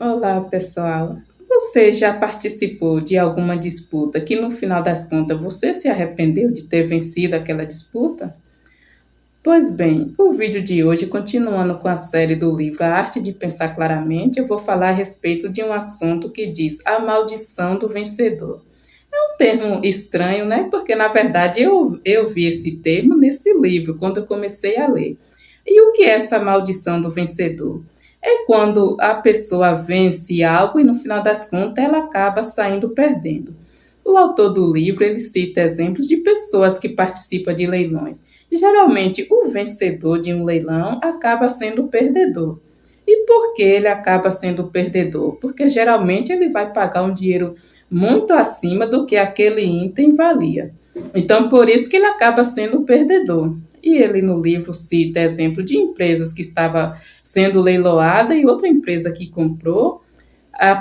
Olá, pessoal. Você já participou de alguma disputa que no final das contas você se arrependeu de ter vencido aquela disputa? Pois bem, o vídeo de hoje, continuando com a série do livro A Arte de Pensar Claramente, eu vou falar a respeito de um assunto que diz a maldição do vencedor. É um termo estranho, né? Porque na verdade eu vi esse termo nesse livro quando eu comecei a ler. E o que é essa maldição do vencedor? É quando a pessoa vence algo e no final das contas ela acaba saindo perdendo. O autor do livro ele cita exemplos de pessoas que participam de leilões. Geralmente, o vencedor de um leilão acaba sendo o perdedor. E por que ele acaba sendo o perdedor? Porque geralmente ele vai pagar um dinheiro muito acima do que aquele item valia. Então, por isso que ele acaba sendo o perdedor. E ele no livro cita exemplo de empresas que estava sendo leiloada e outra empresa que comprou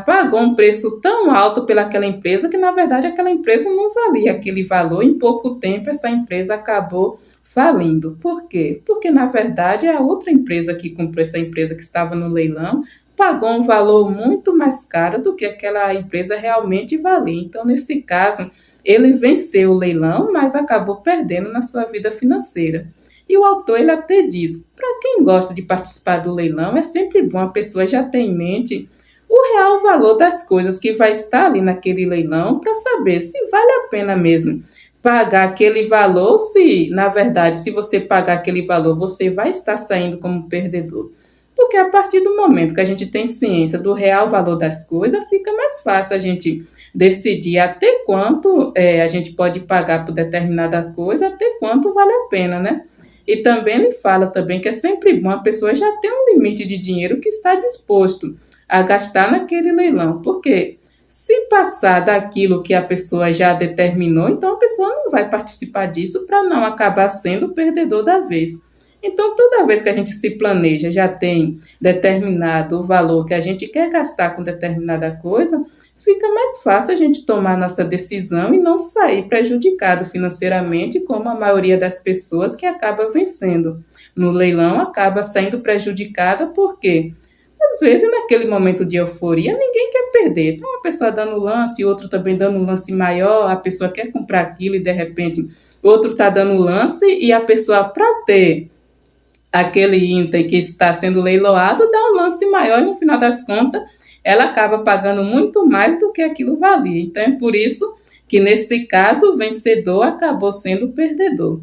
pagou um preço tão alto pelaquela empresa que, na verdade, aquela empresa não valia aquele valor. Em pouco tempo, essa empresa acabou falindo. Por quê? Porque, na verdade, a outra empresa que comprou essa empresa que estava no leilão pagou um valor muito mais caro do que aquela empresa realmente valia. Então, nesse caso, ele venceu o leilão, mas acabou perdendo na sua vida financeira. E o autor ele até diz, para quem gosta de participar do leilão, é sempre bom a pessoa já ter em mente o real valor das coisas que vai estar ali naquele leilão para saber se vale a pena mesmo pagar aquele valor, se na verdade, se você pagar aquele valor, você vai estar saindo como perdedor. Porque a partir do momento que a gente tem ciência do real valor das coisas, fica mais fácil a gente decidir até quanto a gente pode pagar por determinada coisa, até quanto vale a pena, né? E também ele fala também que é sempre bom a pessoa já ter um limite de dinheiro que está disposto a gastar naquele leilão, porque se passar daquilo que a pessoa já determinou, então a pessoa não vai participar disso para não acabar sendo o perdedor da vez. Então, toda vez que a gente se planeja, já tem determinado o valor que a gente quer gastar com determinada coisa, fica mais fácil a gente tomar nossa decisão e não sair prejudicado financeiramente, como a maioria das pessoas que acaba vencendo. No leilão, acaba saindo prejudicada porque às vezes, naquele momento de euforia, ninguém quer perder. Então, uma pessoa dando lance, outro também dando um lance maior, a pessoa quer comprar aquilo e, de repente, outro está dando lance e a pessoa, para ter aquele item que está sendo leiloado, dá um lance maior e, no final das contas, ela acaba pagando muito mais do que aquilo valia. Então, é por isso que, nesse caso, o vencedor acabou sendo o perdedor.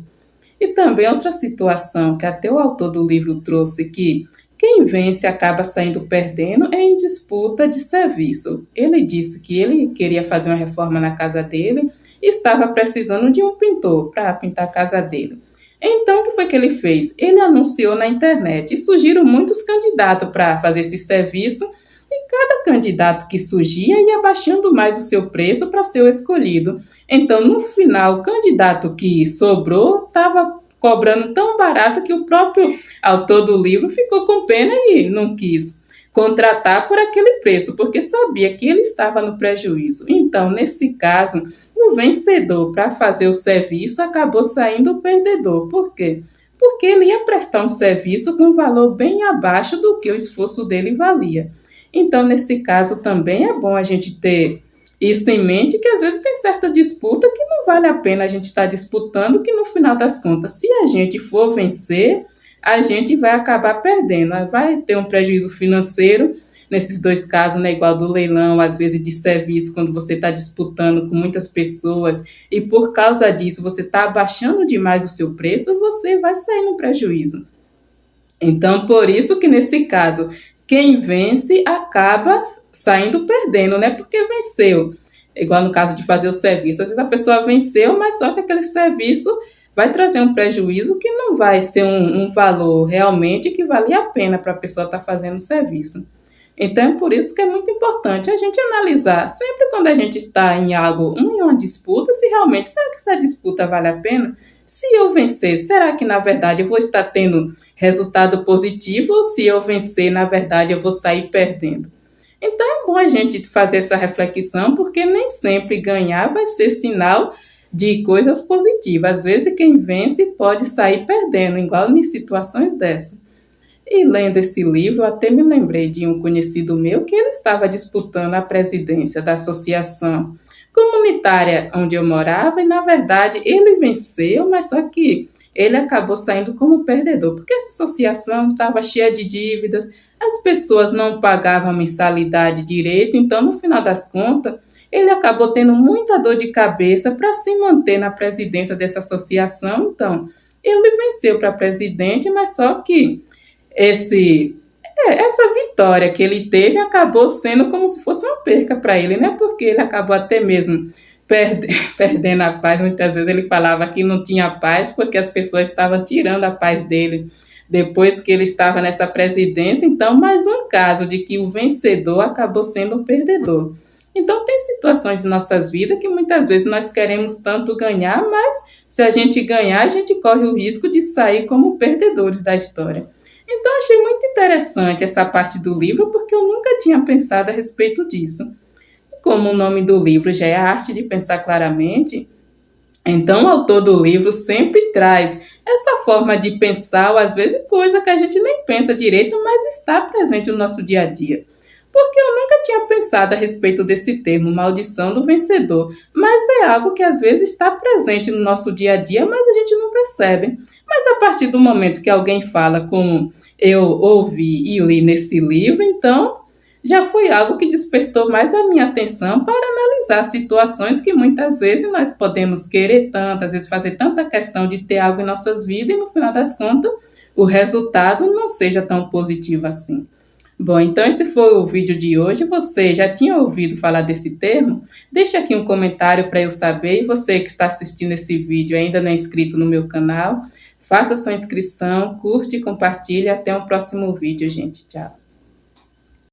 E também outra situação que até o autor do livro trouxe que quem vence acaba saindo perdendo é em disputa de serviço. Ele disse que ele queria fazer uma reforma na casa dele e estava precisando de um pintor para pintar a casa dele. Então, o que foi que ele fez? Ele anunciou na internet e surgiram muitos candidatos para fazer esse serviço e cada candidato que surgia ia baixando mais o seu preço para ser o escolhido. Então, no final, o candidato que sobrou estava cobrando tão barato que o próprio autor do livro ficou com pena e não quis contratar por aquele preço, porque sabia que ele estava no prejuízo. Então, nesse caso, o vencedor para fazer o serviço acabou saindo o perdedor. Por quê? Porque ele ia prestar um serviço com um valor bem abaixo do que o esforço dele valia. Então, nesse caso, também é bom a gente ter isso em mente, que às vezes tem certa disputa que não vale a pena a gente estar disputando, que no final das contas, se a gente for vencer, a gente vai acabar perdendo, vai ter um prejuízo financeiro, nesses dois casos, né, igual do leilão, às vezes de serviço, quando você está disputando com muitas pessoas e por causa disso você está abaixando demais o seu preço, você vai sair no prejuízo. Então, por isso que nesse caso, quem vence acaba saindo perdendo, né? Porque venceu. Igual no caso de fazer o serviço. Às vezes a pessoa venceu, mas só que aquele serviço vai trazer um prejuízo que não vai ser um valor realmente que valia a pena para a pessoa estar fazendo o serviço. Então, é por isso que é muito importante a gente analisar, sempre quando a gente está em algo, em uma disputa, se realmente, será que essa disputa vale a pena? Se eu vencer, será que na verdade eu vou estar tendo resultado positivo ou se eu vencer, na verdade eu vou sair perdendo? Então é bom a gente fazer essa reflexão, porque nem sempre ganhar vai ser sinal de coisas positivas. Às vezes quem vence pode sair perdendo, igual em situações dessas. E lendo esse livro, eu até me lembrei de um conhecido meu que ele estava disputando a presidência da associação comunitária onde eu morava, e na verdade ele venceu, mas só que ele acabou saindo como perdedor, porque essa associação estava cheia de dívidas, as pessoas não pagavam a mensalidade direito, então no final das contas ele acabou tendo muita dor de cabeça para se manter na presidência dessa associação. Então ele venceu para presidente, mas só que esse essa vitória que ele teve acabou sendo como se fosse uma perca para ele, né? Porque ele acabou até mesmo perdendo a paz. Muitas vezes ele falava que não tinha paz porque as pessoas estavam tirando a paz dele depois que ele estava nessa presidência. Então, mais um caso de que o vencedor acabou sendo o perdedor. Então, tem situações em nossas vidas que muitas vezes nós queremos tanto ganhar, mas se a gente ganhar, a gente corre o risco de sair como perdedores da história. Então, achei muito interessante essa parte do livro, porque eu nunca tinha pensado a respeito disso. Como o nome do livro já é a arte de pensar claramente, então o autor do livro sempre traz essa forma de pensar, ou às vezes coisa que a gente nem pensa direito, mas está presente no nosso dia a dia. Porque eu nunca tinha pensado a respeito desse termo, maldição do vencedor, mas é algo que às vezes está presente no nosso dia a dia, mas a gente não percebe. Mas a partir do momento que alguém fala como eu ouvi e li nesse livro, então já foi algo que despertou mais a minha atenção para analisar situações que muitas vezes nós podemos querer tanto, às vezes fazer tanta questão de ter algo em nossas vidas e no final das contas o resultado não seja tão positivo assim. Bom, então esse foi o vídeo de hoje. Você já tinha ouvido falar desse termo? Deixa aqui um comentário para eu saber. E você que está assistindo esse vídeo e ainda não é inscrito no meu canal, faça sua inscrição, curte e compartilhe. Até um próximo vídeo, gente. Tchau.